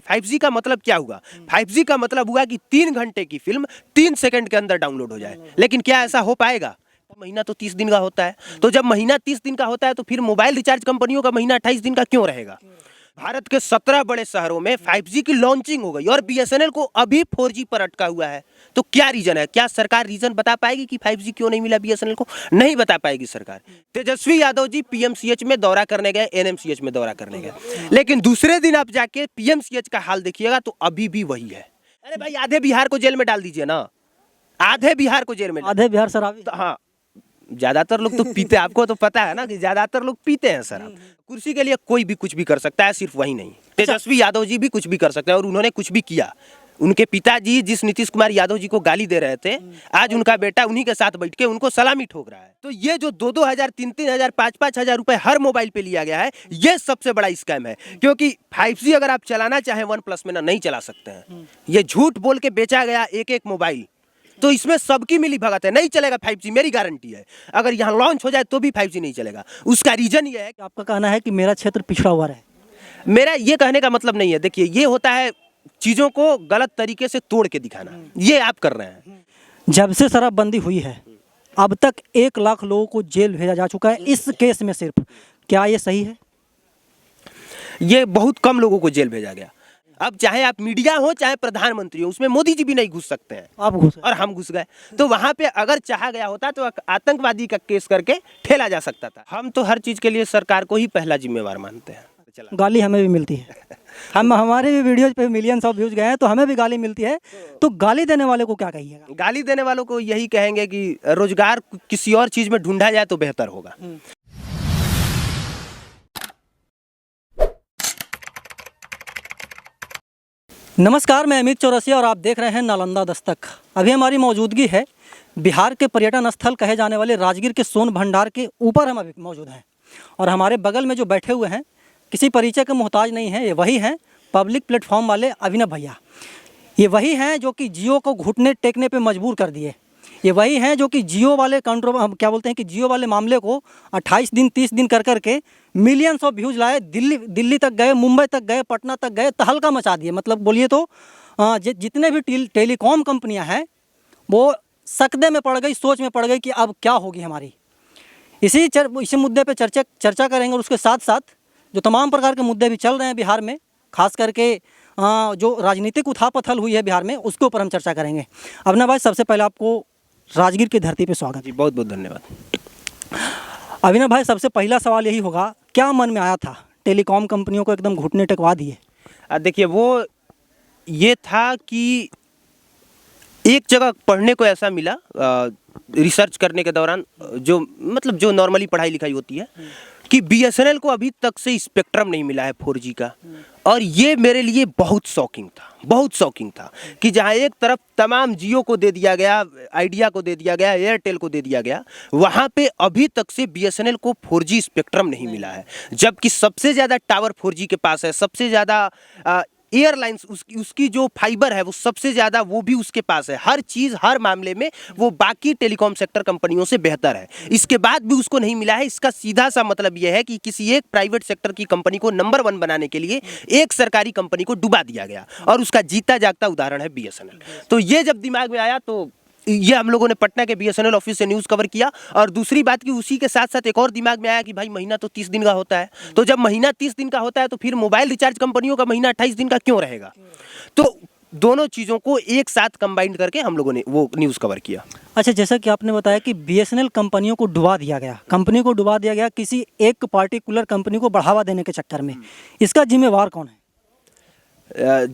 5G का मतलब क्या हुआ? 5G का मतलब हुआ कि 3 घंटे की फिल्म 3 सेकंड के अंदर डाउनलोड हो जाए। लेकिन क्या ऐसा हो पाएगा? महीना तो 30 दिन का होता है। तो जब महीना 30 दिन का होता है तो फिर मोबाइल रिचार्ज कंपनियों का महीना 28 दिन का क्यों रहेगा? भारत के 17 बड़े शहरों में 5G की लॉन्चिंग हो गई और BSNL को अभी 4G पर अटका हुआ है। तो क्या रीजन है? क्या सरकार रीजन बता पाएगी कि 5G क्यों नहीं मिला BSNL को? नहीं बता पाएगी सरकार। तेजस्वी यादव जी PMCH में दौरा करने गए, NMCH में दौरा करने गए, लेकिन दूसरे दिन आप जाके PMCH का हाल देखिएगा तो अभी भी वही है। अरे भाई, आधे बिहार को जेल में डाल दीजिए ना, आधे बिहार को जेल में। आधे बिहार शराबी। हाँ, ज्यादातर लोग तो पीते, आपको तो पता है ना कि ज्यादातर लोग पीते हैं शराब। कुर्सी के लिए कोई भी कुछ भी कर सकता है, सिर्फ वही नहीं। तेजस्वी यादव जी भी कुछ भी कर सकते हैं और उन्होंने कुछ भी किया। उनके पिताजी जिस नीतीश कुमार यादव जी को गाली दे रहे थे, आज उनका बेटा उन्हीं के साथ बैठ के उनको सलामी ठोक रहा है। तो ये जो 2-2 हजार, 3-3 हजार, 5-5 हजार रुपए हर मोबाइल पे लिया गया है, ये सबसे बड़ा स्कैम है। क्योंकि 5G अगर आप चलाना चाहें OnePlus में ना, नहीं चला सकते हैं। ये झूठ बोल के बेचा गया एक मोबाइल, तो इसमें सबकी मिली भगत है। नहीं चलेगा 5G, मेरी गारंटी है। अगर यहाँ लॉन्च हो जाए तो भी 5G नहीं चलेगा। उसका रीजन ये है कि आपका कहना है कि मेरा क्षेत्र पिछड़ा हुआ है। मेरा ये कहने का मतलब नहीं है। देखिए, ये होता है चीजों को गलत तरीके से तोड़ के दिखाना, ये आप कर रहे हैं। जब से शराबबंदी हुई है अब तक 1 लाख लोगों को जेल भेजा जा चुका है इस केस में सिर्फ, क्या ये सही है? ये बहुत कम लोगों को जेल भेजा गया। अब चाहे आप मीडिया हो चाहे प्रधानमंत्री हो, उसमें मोदी जी भी नहीं घुस सकते हैं। आप घुस और हम घुस गए। तो वहां पे अगर चाहा गया होता तो आतंकवादी का केस करके ठेला जा सकता था। हम तो हर चीज के लिए सरकार को ही पहला जिम्मेवार मानते हैं। गाली हमें भी मिलती है। हमारे भी वीडियोज पे मिलियंस ऑफ व्यूज गए हैं तो हमें भी गाली मिलती है। तो गाली देने वाले को क्या कहिएगा? गाली देने वालों को यही कहेंगे कि रोजगार किसी और चीज में ढूंढा जाए तो बेहतर होगा। नमस्कार, मैं अमित चौरसिया और आप देख रहे हैं नालंदा दस्तक। अभी हमारी मौजूदगी है बिहार के पर्यटन स्थल कहे जाने वाले राजगीर के सोन भंडार के ऊपर हम अभी मौजूद हैं। और हमारे बगल में जो बैठे हुए हैं किसी परिचय के मोहताज नहीं है, ये वही हैं पब्लिक प्लेटफॉर्म वाले अभिनव भैया। ये वही हैं जो कि जियो को घुटने टेकने पे मजबूर कर दिए। ये वही हैं जो कि जियो वाले क्या बोलते हैं कि जियो वाले मामले को 28 दिन 30 दिन कर करके मिलियंस ऑफ व्यूज़ लाए। दिल्ली तक गए, मुंबई तक गए, पटना तक गए, तहलका मचा दिए। मतलब बोलिए तो जितने भी टेलीकॉम कंपनियां हैं वो सकदे में पड़ गई, सोच में पड़ गई कि अब क्या होगी हमारी। इसी मुद्दे पे चर्चा करेंगे और उसके साथ साथ जो तमाम प्रकार के मुद्दे भी चल रहे हैं बिहार में, खास करके जो राजनीतिक उथापथल हुई है बिहार में, उसके ऊपर हम चर्चा करेंगे। अभिनव भाई, सबसे पहले आपको राजगीर की धरती पे स्वागत जी, बहुत बहुत धन्यवाद। अभिनव भाई, सबसे पहला सवाल यही होगा, क्या मन में आया था टेलीकॉम कंपनियों को एकदम घुटने टेकवा दिए? देखिए, वो ये था कि एक जगह पढ़ने को ऐसा मिला रिसर्च करने के दौरान, जो नॉर्मली पढ़ाई लिखाई होती है, कि BSNL को अभी तक से स्पेक्ट्रम नहीं मिला है 4G का। और ये मेरे लिए बहुत शॉकिंग था कि जहाँ एक तरफ तमाम जियो को दे दिया गया, आइडिया को दे दिया गया, एयरटेल को दे दिया गया, वहाँ पे अभी तक से BSNL को 4G स्पेक्ट्रम नहीं मिला है। जबकि सबसे ज़्यादा टावर 4G के पास है, सबसे ज़्यादा एयरलाइंस उसकी जो फाइबर है वो सबसे ज़्यादा वो भी उसके पास है। हर चीज़ हर मामले में वो बाकी टेलीकॉम सेक्टर कंपनियों से बेहतर है। इसके बाद भी उसको नहीं मिला है। इसका सीधा सा मतलब ये है कि किसी एक प्राइवेट सेक्टर की कंपनी को नंबर 1 बनाने के लिए एक सरकारी कंपनी को डुबा दिया गया और उसका जीता जागता उदाहरण है BSNL। तो ये जब दिमाग में आया तो ये हम लोगों ने पटना के BSNL ऑफिस से न्यूज़ कवर किया। और दूसरी बात कि उसी के साथ साथ एक और दिमाग में आया कि भाई महीना तो 30 दिन का होता है। तो जब महीना 30 दिन का होता है तो फिर मोबाइल रिचार्ज कंपनियों का महीना 28 दिन का क्यों रहेगा? तो दोनों चीज़ों को एक साथ कंबाइन करके हम लोगों ने वो न्यूज़ कवर किया। अच्छा, जैसा कि आपने बताया कि BSNL कंपनियों को डुबा दिया गया, कंपनी को डुबा दिया गया किसी एक पार्टिकुलर कंपनी को बढ़ावा देने के चक्कर में, इसका जिम्मेवार कौन है?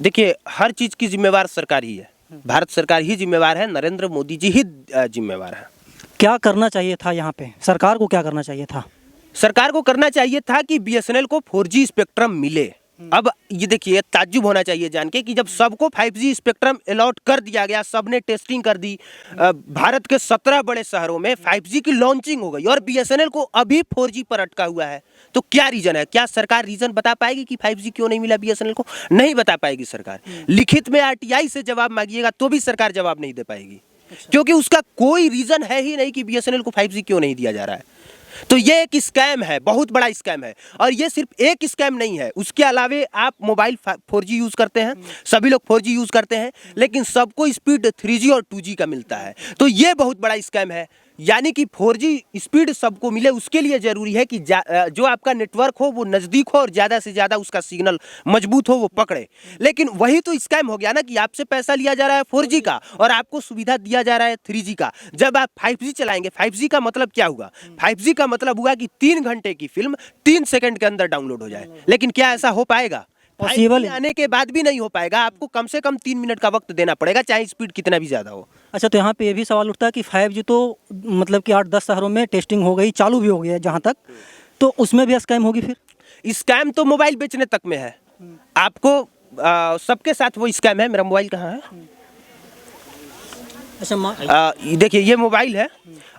देखिए, हर चीज़ की जिम्मेवार सरकार ही है। भारत सरकार ही जिम्मेवार है, नरेंद्र मोदी जी ही जिम्मेवार है। क्या करना चाहिए था यहाँ पे? सरकार को क्या करना चाहिए था? सरकार को करना चाहिए था कि BSNL को 4G स्पेक्ट्रम मिले। अब ये देखिए, ताज्जुब होना चाहिए जान के कि जब सबको 5G स्पेक्ट्रम अलॉट कर दिया गया, सबने टेस्टिंग कर दी, भारत के 17 बड़े शहरों में 5G की लॉन्चिंग हो गई और BSNL को अभी 4G पर अटका हुआ है। तो क्या रीजन है? क्या सरकार रीजन बता पाएगी कि 5G क्यों नहीं मिला BSNL को? नहीं बता पाएगी सरकार। लिखित में RTI से जवाब मांगिएगा तो भी सरकार जवाब नहीं दे पाएगी। क्योंकि उसका कोई रीजन है ही नहीं कि BSNL को 5G क्यों नहीं दिया जा रहा है। तो ये एक स्कैम है, बहुत बड़ा स्कैम है। और ये सिर्फ एक स्कैम नहीं है, उसके अलावे आप मोबाइल 4G यूज़ करते हैं, सभी लोग 4G यूज़ करते हैं, लेकिन सबको स्पीड 3G और 2G का मिलता है। तो ये बहुत बड़ा स्कैम है। यानी कि 4G स्पीड सबको मिले, उसके लिए ज़रूरी है कि जो आपका नेटवर्क हो वो नज़दीक हो और ज़्यादा से ज़्यादा उसका सिग्नल मजबूत हो, वो पकड़े। लेकिन वही तो स्कैम हो गया ना कि आपसे पैसा लिया जा रहा है 4G का और आपको सुविधा दिया जा रहा है 3G का। जब आप 5G चलाएंगे, 5G का मतलब क्या हुआ? 5G का मतलब हुआ कि 3 घंटे की फिल्म 3 सेकंड के अंदर डाउनलोड हो जाए। लेकिन क्या ऐसा हो पाएगा? पॉसिबल आने के बाद भी नहीं हो पाएगा। आपको कम से कम 3 मिनट का वक्त देना पड़ेगा, चाहे स्पीड कितना भी ज़्यादा हो। अच्छा, तो यहाँ पे ये भी सवाल उठता है कि 5G तो मतलब कि 8-10 शहरों में टेस्टिंग हो गई, चालू भी हो गया है जहाँ तक, तो उसमें भी स्कैम होगी फिर? स्कैम तो मोबाइल बेचने तक में है। आपको सबके साथ वो स्कैम है। मेरा मोबाइल कहाँ है? अच्छा, देखिए ये मोबाइल है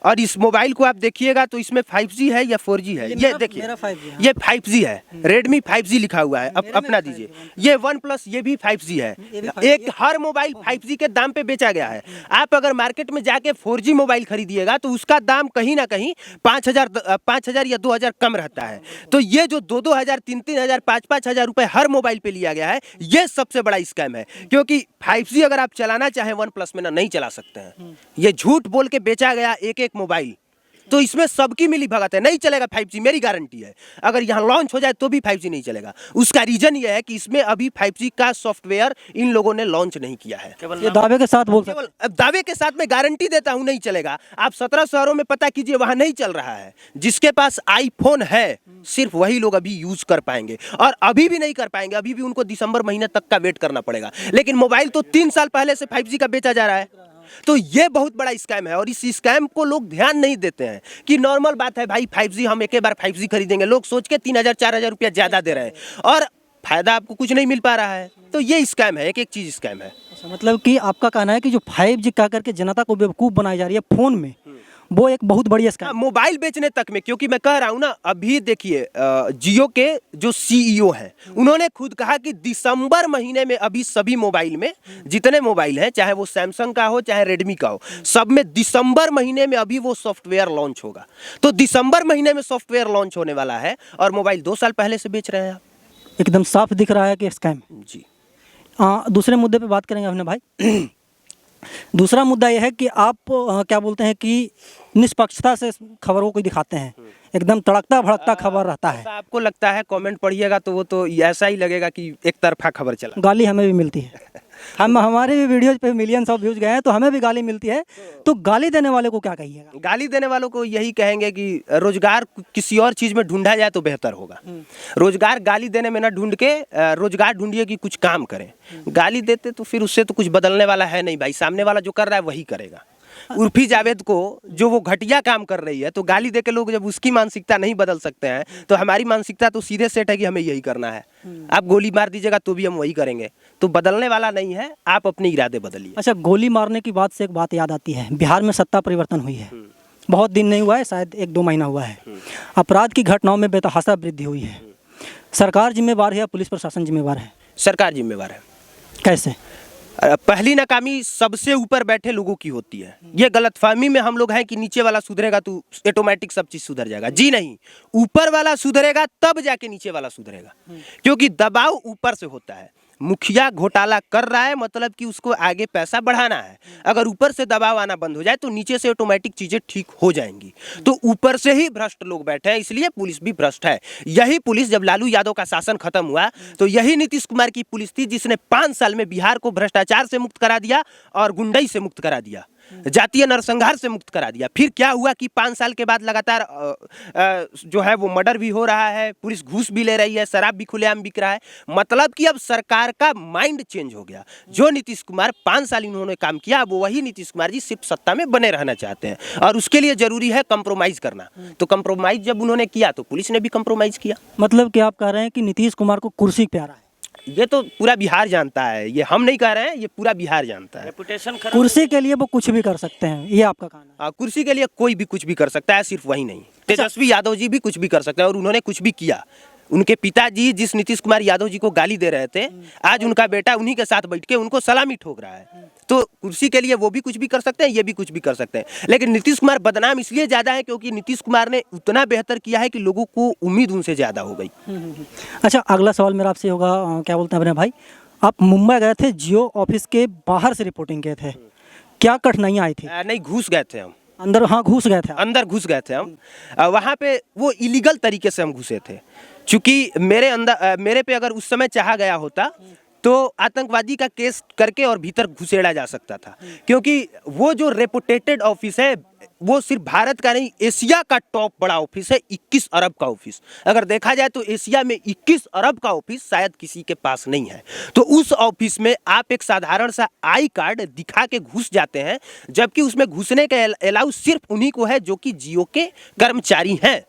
और इस मोबाइल को आप देखिएगा तो इसमें 5G है या 4G है। ये देखिए मेरा 5G है। ये 5G है, Redmi 5G लिखा हुआ है। अपना दीजिए। ये OnePlus, ये भी 5G है। ये भी 5G एक हर मोबाइल 5G के दाम पे बेचा गया है। आप अगर मार्केट में जाके 4G मोबाइल खरीदिएगा तो उसका दाम कहीं ना कहीं 5,000 या 2,000 कम रहता है। तो ये जो 2,000, 3,000, 5,000 रुपए हर मोबाइल पे लिया गया है, ये सबसे बड़ा स्कैम है। क्योंकि 5G अगर आप चलाना चाहें OnePlus में ना, नहीं चला सकते हैं। ये झूठ बोल के बेचा गया एक मोबाइल। तो इसमें सबकी मिली भगत है, नहीं चलेगा 5G, मेरी गारंटी है। अगर यहाँ लॉन्च हो जाए तो भी 5G नहीं चलेगा। उसका रीजन ये है कि इसमें अभी 5G का सॉफ्टवेयर इन लोगों ने लॉन्च नहीं किया है। ये दावे के साथ बोल सकते केवल अब दावे के साथ मैं गारंटी देता हूं नहीं चलेगा। आप 17 शहरों में पता कीजिए, वहां नहीं चल रहा है। जिसके पास आईफोन है सिर्फ वही लोग अभी यूज कर पाएंगे, और अभी भी नहीं कर पाएंगे। अभी भी उनको दिसंबर महीने तक का वेट करना पड़ेगा। लेकिन मोबाइल तो 3 साल पहले से 5G का बेचा जा रहा है। तो ये बहुत बड़ा स्कैम है और इस स्कैम को लोग ध्यान नहीं देते हैं कि नॉर्मल बात है भाई, 5G हम एक बार 5G खरीदेंगे। लोग सोच के 3,000 4,000 रुपया ज्यादा दे रहे हैं और फायदा आपको कुछ नहीं मिल पा रहा है। तो ये स्कैम है, एक चीज स्कैम है। अच्छा, मतलब कि आपका कहना है कि जो 5G कह करके जनता को बेवकूफ़ बनाई जा रही है फोन में, वो एक बहुत बड़ी स्कैम। मोबाइल बेचने तक में, क्योंकि मैं कह रहा हूं ना, अभी देखिए जियो के जो CEO हैं उन्होंने खुद कहा कि दिसंबर महीने में अभी सभी मोबाइल में जितने मोबाइल हैं, चाहे वो सैमसंग का हो चाहे रेडमी का हो, सब में दिसंबर महीने में अभी वो सॉफ्टवेयर लॉन्च होगा। तो दिसंबर महीने में सॉफ्टवेयर लॉन्च होने वाला है और मोबाइल 2 साल पहले से बेच रहे हैं आप। एकदम साफ दिख रहा है कि स्कैम। जी। दूसरे मुद्दे पे बात करेंगे अपने भाई। दूसरा मुद्दा यह है कि आप क्या बोलते हैं कि निष्पक्षता से खबरों को दिखाते हैं, एकदम तड़कता भड़कता खबर रहता है। आपको लगता है, कमेंट पढ़िएगा तो वो तो ऐसा ही लगेगा कि एक तरफा खबर चला। गाली हमें भी मिलती है। हमारे भी वीडियोज पे मिलियंस ऑफ व्यूज गए हैं तो हमें भी गाली मिलती है। तो गाली देने वाले को क्या कहिएगा? गाली देने वालों को यही कहेंगे कि रोजगार किसी और चीज में ढूंढा जाए तो बेहतर होगा। रोजगार गाली देने में ना ढूंढ के रोजगार ढूंढिए कि कुछ काम करें। गाली देते तो फिर उससे तो कुछ बदलने वाला है नहीं भाई। सामने वाला जो कर रहा है वही करेगा। उर्फी जावेद को जो वो घटिया काम कर रही है, तो गाली देके लोग जब उसकी मानसिकता नहीं बदल सकते हैं, तो हमारी मानसिकता तो सीधे सेट है कि हमें यही करना है। आप गोली मार दीजिएगा तो भी हम वही करेंगे। तो बदलने वाला नहीं है, आप अपने इरादे बदलिए। अच्छा, गोली मारने की बात से एक बात याद आती है। बिहार में सत्ता परिवर्तन हुई है, बहुत दिन नहीं हुआ है, शायद 1-2 महीना हुआ है। अपराध की घटनाओं में बेतहाशा वृद्धि हुई है। सरकार जिम्मेवार है या पुलिस प्रशासन जिम्मेवार है? सरकार जिम्मेवार है। कैसे? पहली नाकामी सबसे ऊपर बैठे लोगों की होती है। ये गलतफहमी में हम लोग हैं कि नीचे वाला सुधरेगा तो ऑटोमेटिक सब चीज सुधर जाएगा। जी नहीं, ऊपर वाला सुधरेगा तब जाके नीचे वाला सुधरेगा। क्योंकि दबाव ऊपर से होता है। मुखिया घोटाला कर रहा है मतलब कि उसको आगे पैसा बढ़ाना है। अगर ऊपर से दबाव आना बंद हो जाए तो नीचे से ऑटोमेटिक चीजें ठीक हो जाएंगी। तो ऊपर से ही भ्रष्ट लोग बैठे हैं, इसलिए पुलिस भी भ्रष्ट है। यही पुलिस, जब लालू यादव का शासन खत्म हुआ तो यही नीतीश कुमार की पुलिस थी जिसने 5 साल में बिहार को भ्रष्टाचार से मुक्त करा दिया और गुंडई से मुक्त करा दिया, जातीय नरसंहार से मुक्त करा दिया। फिर क्या हुआ कि 5 साल के बाद लगातार जो है वो मर्डर भी हो रहा है, पुलिस घूस भी ले रही है, शराब भी खुलेआम बिक रहा है। मतलब कि अब सरकार का माइंड चेंज हो गया। जो नीतीश कुमार 5 साल इन्होंने काम किया, अब वही नीतीश कुमार जी सिर्फ सत्ता में बने रहना चाहते हैं और उसके लिए जरूरी है कंप्रोमाइज करना। तो कंप्रोमाइज जब उन्होंने किया तो पुलिस ने भी कंप्रोमाइज किया। मतलब कि आप कह रहे हैं कि नीतीश कुमार को कुर्सी प्यारा है? ये तो पूरा बिहार जानता है, ये हम नहीं कह रहे हैं, ये पूरा बिहार जानता है। रेपुटेशन खराब। कुर्सी के लिए वो कुछ भी कर सकते हैं, ये आपका कहना है? कुर्सी के लिए कोई भी कुछ भी कर सकता है, सिर्फ वही नहीं। तेजस्वी यादव जी भी कुछ भी कर सकते हैं और उन्होंने कुछ भी किया। उनके पिताजी जिस नीतीश कुमार यादव जी को गाली दे रहे थे, आज उनका बेटा उन्हीं के साथ बैठ के उनको सलामी ठोक रहा है। तो कुर्सी के लिए वो भी कुछ भी कर सकते हैं, ये भी कुछ भी कर सकते हैं। लेकिन नीतीश कुमार बदनाम इसलिए ज़्यादा है क्योंकि नीतीश कुमार ने उतना बेहतर किया है कि लोगों को उम्मीद उनसे ज़्यादा हो गई। अच्छा, अगला सवाल मेरा आपसे होगा, क्या बोलते हैं अपने भाई, आप मुंबई गए थे, जियो ऑफिस के बाहर से रिपोर्टिंग किए थे, क्या कठिनाइयाँ आई थी? नहीं, घुस गए थे हम अंदर, हाँ घुस गए थे आप। अंदर घुस गए थे हम। वहाँ पे वो इलीगल तरीके से हम घुसे थे, क्योंकि मेरे पे अगर उस समय चाहा गया होता तो आतंकवादी का केस करके और भीतर घुसेड़ा जा सकता था, क्योंकि वो जो रेपुटेटेड ऑफिस है वो सिर्फ भारत का नहीं, एशिया का टॉप बड़ा ऑफिस है। 21 अरब का ऑफिस, अगर देखा जाए तो एशिया में 21 अरब का ऑफिस शायद किसी के पास नहीं है। तो उस ऑफिस में आप एक साधारण सा आई कार्ड दिखा के घुस जाते हैं, जबकि उसमें घुसने का अलाउ सिर्फ उन्हीं को है जो कि जियो के कर्मचारी हैं।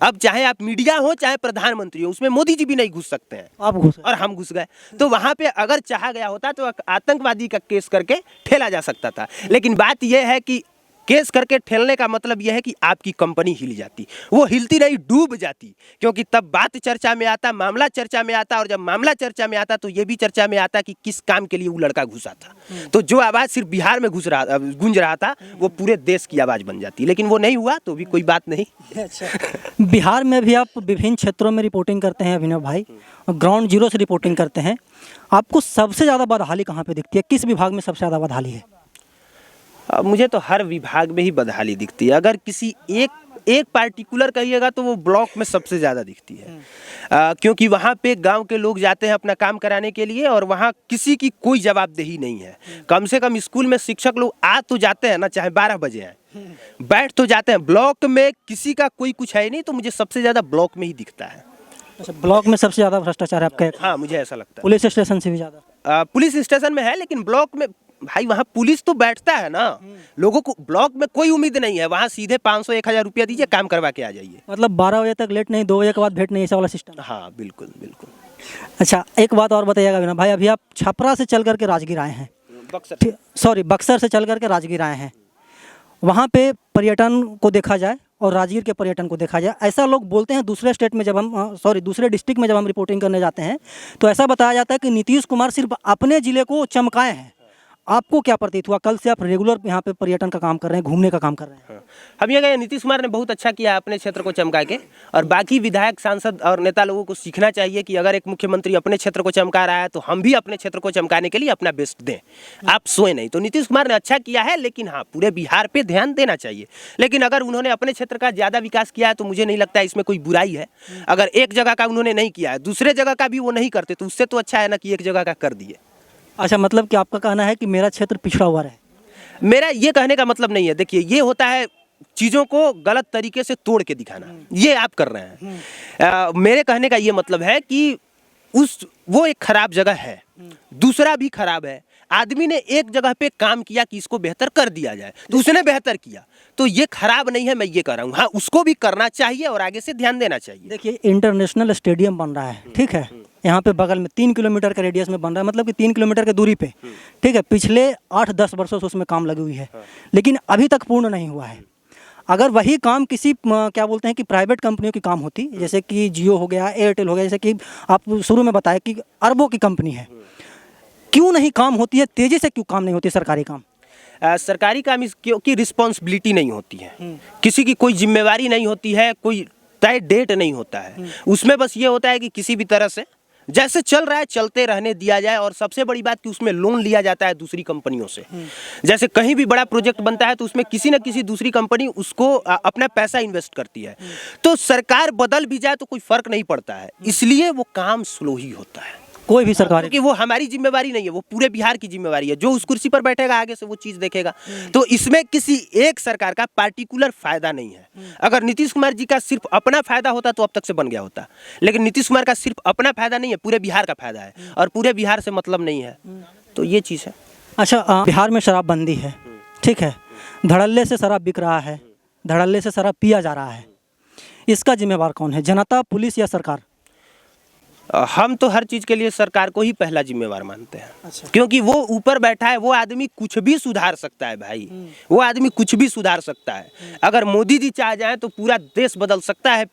अब चाहे आप मीडिया हो चाहे प्रधानमंत्री हो, उसमें मोदी जी भी नहीं घुस सकते हैं। आप घुसे और हम घुस गए। तो वहां पे अगर चाहा गया होता तो आतंकवादी का केस करके ठेला जा सकता था। लेकिन बात यह है कि केस करके ठेलने का मतलब यह है कि आपकी कंपनी हिल जाती, वो हिलती नहीं, डूब जाती, क्योंकि तब बात चर्चा में आता, मामला चर्चा में आता, और जब मामला चर्चा में आता तो ये भी चर्चा में आता कि किस काम के लिए वो लड़का घुसा था। तो जो आवाज़ सिर्फ बिहार में गूंज रहा था वो पूरे देश की आवाज़ बन जाती, लेकिन वो नहीं हुआ तो भी कोई बात नहीं। अच्छा, बिहार में भी आप विभिन्न क्षेत्रों में रिपोर्टिंग करते हैं अभिनव भाई, ग्राउंड जीरो से रिपोर्टिंग करते हैं, आपको सबसे ज़्यादा बदहाली कहाँ पे दिखती है? किस विभाग में सबसे ज़्यादा बदहाली है? मुझे तो हर विभाग में ही बदहाली दिखती है। अगर किसी एक पार्टिकुलर कहिएगा तो वो ब्लॉक में सबसे ज़्यादा दिखती है, क्योंकि वहाँ पे गांव के लोग जाते हैं अपना काम कराने के लिए और वहाँ किसी की कोई जवाबदेही नहीं है। कम से कम स्कूल में शिक्षक लोग आ तो जाते हैं ना, चाहे 12 बजे आए, बैठ तो जाते हैं। ब्लॉक में किसी का कोई कुछ है नहीं, तो मुझे सबसे ज़्यादा ब्लॉक में ही दिखता है। अच्छा, ब्लॉक में सबसे ज़्यादा भ्रष्टाचार है आपका? हाँ, मुझे ऐसा लगता है। पुलिस स्टेशन से भी ज़्यादा? पुलिस स्टेशन में है, लेकिन ब्लॉक में भाई वहाँ पुलिस तो बैठता है ना, लोगों को ब्लॉक में कोई उम्मीद नहीं है, वहाँ सीधे 500-1000 रुपया दीजिए, काम करवा के आ जाइए। मतलब 12 बजे तक लेट नहीं, 2 बजे के बाद भेंट नहीं, ऐसा वाला सिस्टम? हाँ, बिल्कुल बिल्कुल। अच्छा, एक बात और बताइएगा अभिनव भाई, अभी आप छपरा से चल करके राजगीर आए हैं, बक्सर से चल करके राजगीर आए हैं, वहाँ पे पर्यटन को देखा जाए और राजगीर के पर्यटन को देखा जाए, ऐसा लोग बोलते हैं। दूसरे स्टेट में जब हम दूसरे डिस्ट्रिक्ट में जब हम रिपोर्टिंग करने जाते हैं तो ऐसा बताया जाता है कि नीतीश कुमार सिर्फ अपने ज़िले को चमकाए हैं। आपको क्या प्रतीत हुआ? कल से आप रेगुलर यहाँ पे पर्यटन का काम कर रहे हैं, घूमने का काम कर रहे हैं। हाँ। हम ये कहें नीतीश कुमार ने बहुत अच्छा किया अपने क्षेत्र को चमका के, और बाकी विधायक, सांसद और नेता लोगों को सीखना चाहिए कि अगर एक मुख्यमंत्री अपने क्षेत्र को चमका रहा है तो हम भी अपने क्षेत्र को चमकाने के लिए अपना बेस्ट दें, आप सोए नहीं। तो नीतीश कुमार ने अच्छा किया है, लेकिन हाँ, पूरे बिहार पे ध्यान देना चाहिए। लेकिन अगर उन्होंने अपने क्षेत्र का ज़्यादा विकास किया है तो मुझे नहीं लगता इसमें कोई बुराई है। अगर एक जगह का उन्होंने नहीं किया है, दूसरे जगह का भी वो नहीं करते, तो उससे तो अच्छा है ना कि एक जगह का कर दिए। अच्छा, मतलब कि आपका कहना है कि मेरा क्षेत्र पिछड़ा हुआ रहे? मेरा ये कहने का मतलब नहीं है। देखिए, ये होता है चीज़ों को गलत तरीके से तोड़ के दिखाना, ये आप कर रहे हैं। मेरे कहने का ये मतलब है कि वो एक खराब जगह है, दूसरा भी खराब है। आदमी ने एक जगह पे काम किया कि इसको बेहतर कर दिया जाए, तो उसने बेहतर किया, तो ये खराब नहीं है, मैं ये कह रहा हूँ। हाँ, उसको भी करना चाहिए और आगे से ध्यान देना चाहिए। देखिए, इंटरनेशनल स्टेडियम बन रहा है, ठीक है, यहाँ पे बगल में 3 किलोमीटर का रेडियस में बन रहा है, मतलब कि 3 किलोमीटर की दूरी पे, ठीक है। पिछले 8-10 वर्षों से उसमें काम लगी हुई है, लेकिन अभी तक पूर्ण नहीं हुआ है। अगर वही काम किसी क्या बोलते हैं कि प्राइवेट कंपनियों की काम होती, जैसे कि जियो हो गया, एयरटेल हो गया, जैसे कि आप शुरू में बताया कि अरबों की कंपनी है, क्यों नहीं काम होती है? तेज़ी से क्यों काम नहीं होती सरकारी काम? सरकारी काम क्योंकि रिस्पॉन्सिबिलिटी नहीं होती है, किसी की कोई जिम्मेवारी नहीं होती है, कोई तय डेट नहीं होता है। उसमें बस ये होता है कि किसी भी तरह से जैसे चल रहा है चलते रहने दिया जाए। और सबसे बड़ी बात कि उसमें लोन लिया जाता है दूसरी कंपनियों से। जैसे कहीं भी बड़ा प्रोजेक्ट बनता है तो उसमें किसी न किसी दूसरी कंपनी उसको अपना पैसा इन्वेस्ट करती है। तो सरकार बदल भी जाए तो कोई फर्क नहीं पड़ता है, इसलिए वो काम स्लो ही होता है। कोई भी सरकार, क्योंकि वो हमारी जिम्मेवारी नहीं है, वो पूरे बिहार की जिम्मेवारी है। जो उस कुर्सी पर बैठेगा आगे से वो चीज़ देखेगा। तो इसमें किसी एक सरकार का पार्टिकुलर फायदा नहीं है। अगर नीतीश कुमार जी का सिर्फ अपना फायदा होता तो अब तक से बन गया होता, लेकिन नीतीश कुमार का सिर्फ अपना फायदा नहीं है, पूरे बिहार का फायदा है, और पूरे बिहार से मतलब नहीं है। तो ये चीज़ है। अच्छा, बिहार में शराबबंदी है, ठीक है, धड़ल्ले से शराब बिक रहा है, धड़ल्ले से शराब पिया जा रहा है, इसका जिम्मेवार कौन है? जनता, पुलिस या सरकार? हम तो हर चीज़ के लिए सरकार को ही पहला जिम्मेवार मानते हैं। अच्छा। क्योंकि वो ऊपर बैठा है, वो आदमी कुछ भी सुधार सकता है भाई, वो आदमी कुछ भी सुधार सकता है। अगर मोदी जी चाह जाए तो पूरा देश बदल सकता है,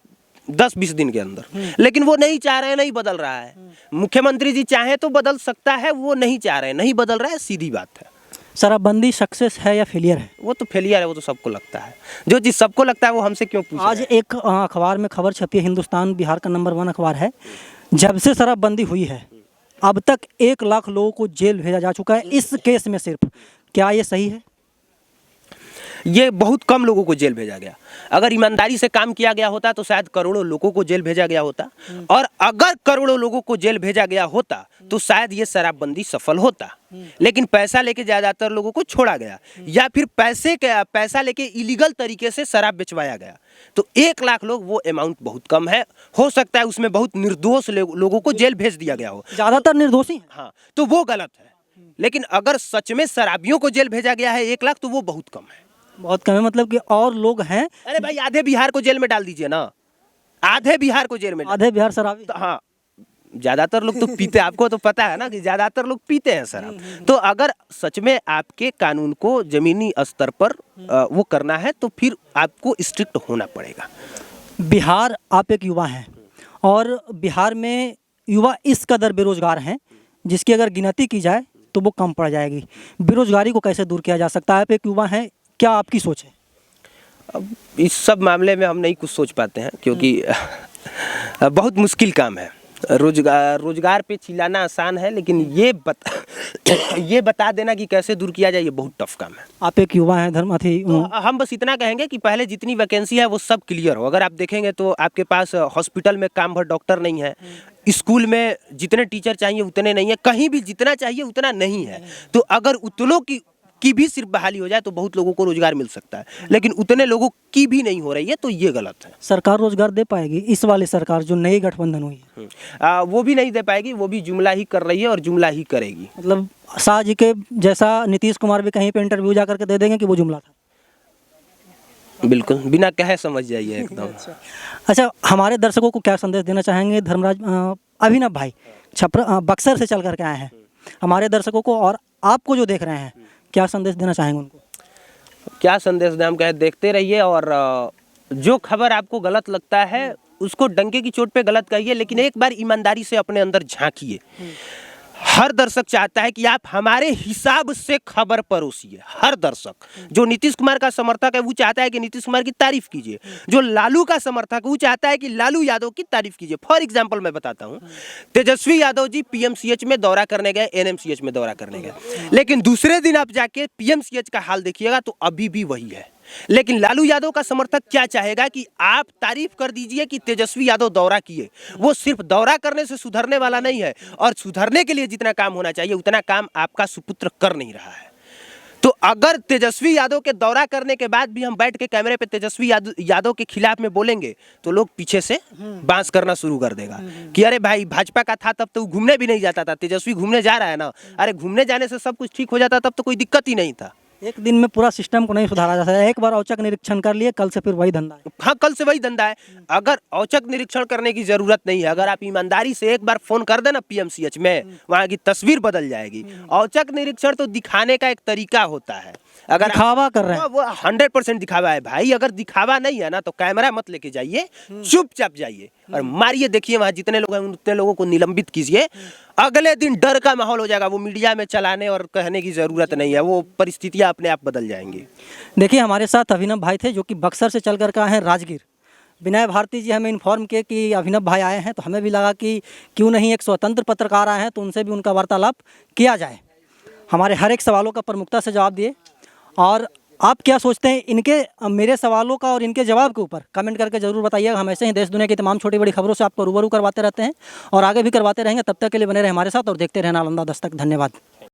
10-20 दिन के अंदर। लेकिन वो नहीं चाह रहे हैं, नहीं बदल रहा है। मुख्यमंत्री जी चाहे तो बदल सकता है, वो नहीं चाह रहे हैं, नहीं बदल रहा है, सीधी बात है। शराबबंदी सक्सेस है या फेलियर है? वो तो फेलियर है, वो तो सबको लगता है। जो चीज़ सबको लगता है वो हमसे क्यों पूछ आज एक अखबार में खबर छपी है, हिंदुस्तान बिहार का नंबर 1 अखबार है, जब से शराबबंदी हुई है अब तक 1 लाख लोगों को जेल भेजा जा चुका है इस केस में सिर्फ। क्या ये सही है? ये बहुत कम लोगों को जेल भेजा गया। अगर ईमानदारी से काम किया गया होता तो शायद करोड़ों लोगों को जेल भेजा गया होता, और अगर करोड़ों लोगों को जेल भेजा गया होता तो शायद ये शराबबंदी सफल होता। लेकिन पैसा लेके ज़्यादातर लोगों को छोड़ा गया, या फिर पैसा लेके इलीगल तरीके से शराब बेचवाया गया। तो 1 लाख लोग, वो अमाउंट बहुत कम है। हो सकता है उसमें बहुत निर्दोष लोगों को जेल भेज दिया गया हो, ज़्यादातर निर्दोषी हैं। हाँ, तो वो गलत है। लेकिन अगर सच में शराबियों को जेल भेजा गया है 1 लाख, तो वो बहुत कम है। बहुत कम है, मतलब कि और लोग हैं। अरे भाई, आधे बिहार को जेल में डाल दीजिए ना, आधे बिहार को जेल में। आधे बिहार शराबी। हाँ, ज्यादातर लोग तो पीते, आपको तो पता है ना कि ज्यादातर लोग पीते हैं शराब। तो अगर सच में आपके कानून को जमीनी स्तर पर वो करना है तो फिर आपको स्ट्रिक्ट होना पड़ेगा। बिहार, आप एक युवा हैं और बिहार में युवा इस कदर बेरोजगार हैं जिसकी अगर गिनती की जाए तो वो कम पड़ जाएगी। बेरोजगारी को कैसे दूर किया जा सकता है? आप एक युवा हैं, क्या आपकी सोच है? अब इस सब मामले में हम नहीं कुछ सोच पाते हैं, क्योंकि बहुत मुश्किल काम है। रोजगार पे चिल्लाना आसान है, लेकिन ये बता देना कि कैसे दूर किया जाए, ये बहुत टफ काम है। आप एक युवा हैं, तो हम बस इतना कहेंगे कि पहले जितनी वैकेंसी है वो सब क्लियर हो। अगर आप देखेंगे तो आपके पास हॉस्पिटल में काम भर डॉक्टर नहीं है, स्कूल में जितने टीचर चाहिए उतने नहीं है, कहीं भी जितना चाहिए उतना नहीं है। तो अगर उतनों की भी सिर्फ बहाली हो जाए तो बहुत लोगों को रोजगार मिल सकता है, लेकिन उतने लोगों की भी नहीं हो रही है, तो ये गलत है। सरकार रोजगार दे पाएगी? इस वाली सरकार जो नई गठबंधन हुई है वो भी नहीं दे पाएगी, वो भी जुमला ही कर रही है और जुमला ही करेगी। मतलब शाह जी के जैसा नीतीश कुमार भी कहीं पे इंटरव्यू जा करके दे देंगे कि वो जुमला था। बिल्कुल, बिना कहे समझ जाइए एकदम। अच्छा, हमारे दर्शकों को क्या संदेश देना चाहेंगे? धर्मराज अभिनव भाई बक्सर से चल करके आए हैं, हमारे दर्शकों को और आपको जो देख रहे हैं, क्या संदेश देना चाहेंगे उनको? क्या संदेश दें? हम कहे देखते रहिए, और जो खबर आपको गलत लगता है उसको डंके की चोट पे गलत कहिए, लेकिन एक बार ईमानदारी से अपने अंदर झांकिए। हर दर्शक चाहता है कि आप हमारे हिसाब से खबर परोसिए। हर दर्शक, जो नीतीश कुमार का समर्थक है वो चाहता है कि नीतीश कुमार की तारीफ कीजिए, जो लालू का समर्थक है वो चाहता है कि लालू यादव की तारीफ कीजिए। फॉर एग्जांपल मैं बताता हूं, तेजस्वी यादव जी पीएमसीएच में दौरा करने गए, एनएमसीएच में दौरा करने गए, लेकिन दूसरे दिन आप जाके पीएमसीएच का हाल देखिएगा तो अभी भी वही है। लेकिन लालू यादव का समर्थक क्या चाहेगा कि आप तारीफ कर दीजिए कि तेजस्वी यादव दौरा किए। वो सिर्फ दौरा करने से सुधरने वाला नहीं है, और सुधरने के लिए जितना काम होना चाहिए उतना काम आपका सुपुत्र कर नहीं रहा है। तो अगर तेजस्वी यादव के दौरा करने के बाद भी हम बैठ के कैमरे पे तेजस्वी यादव के खिलाफ में बोलेंगे तो लोग पीछे से बांस करना शुरू कर देगा कि अरे भाई, भाजपा का था तब तो घूमने भी नहीं जाता था, तेजस्वी घूमने जा रहा है ना, अरे घूमने जाने से सब कुछ ठीक हो जाता, तब तो कोई दिक्कत ही नहीं था। एक दिन में पूरा सिस्टम को नहीं सुधारा जा सकता। एक बार औचक निरीक्षण कर लिए, कल से फिर वही धंधा है। हाँ, कल से वही धंधा है। अगर औचक निरीक्षण करने की जरूरत नहीं है, अगर आप ईमानदारी से एक बार फोन कर देना पीएमसीएच में, वहाँ की तस्वीर बदल जाएगी। औचक निरीक्षण तो दिखाने का एक तरीका होता है। अगर दिखावा कर रहे हैं, वो 100% दिखावा है भाई। अगर दिखावा नहीं है ना तो कैमरा मत लेके जाइए, चुपचाप जाइए और मारिए। देखिए वहाँ जितने लोग हैं उतने लोगों को निलंबित कीजिए। अगले दिन डर का माहौल हो जाएगा। वो मीडिया में चलाने और कहने की जरूरत नहीं है, वो परिस्थितियाँ अपने आप बदल जाएंगी। देखिए, हमारे साथ अभिनव भाई थे जो कि बक्सर से चल कर के आए हैं राजगीर। विनय भारती जी हमें इन्फॉर्म किए कि अभिनव भाई आए हैं, तो हमें भी लगा कि क्यों नहीं एक स्वतंत्र पत्रकार आए हैं तो उनसे भी उनका वार्तालाप किया जाए। हमारे हर एक सवालों का प्रमुखता से जवाब दिए। और आप क्या सोचते हैं इनके, मेरे सवालों का और इनके जवाब के ऊपर कमेंट करके जरूर बताइएगा। हम ऐसे ही देश दुनिया की तमाम छोटी बड़ी खबरों से आपको रूबरू करवाते रहते हैं और आगे भी करवाते रहेंगे। तब तक के लिए बने रहे हमारे साथ और देखते रहें नालंदा दस्तक। धन्यवाद।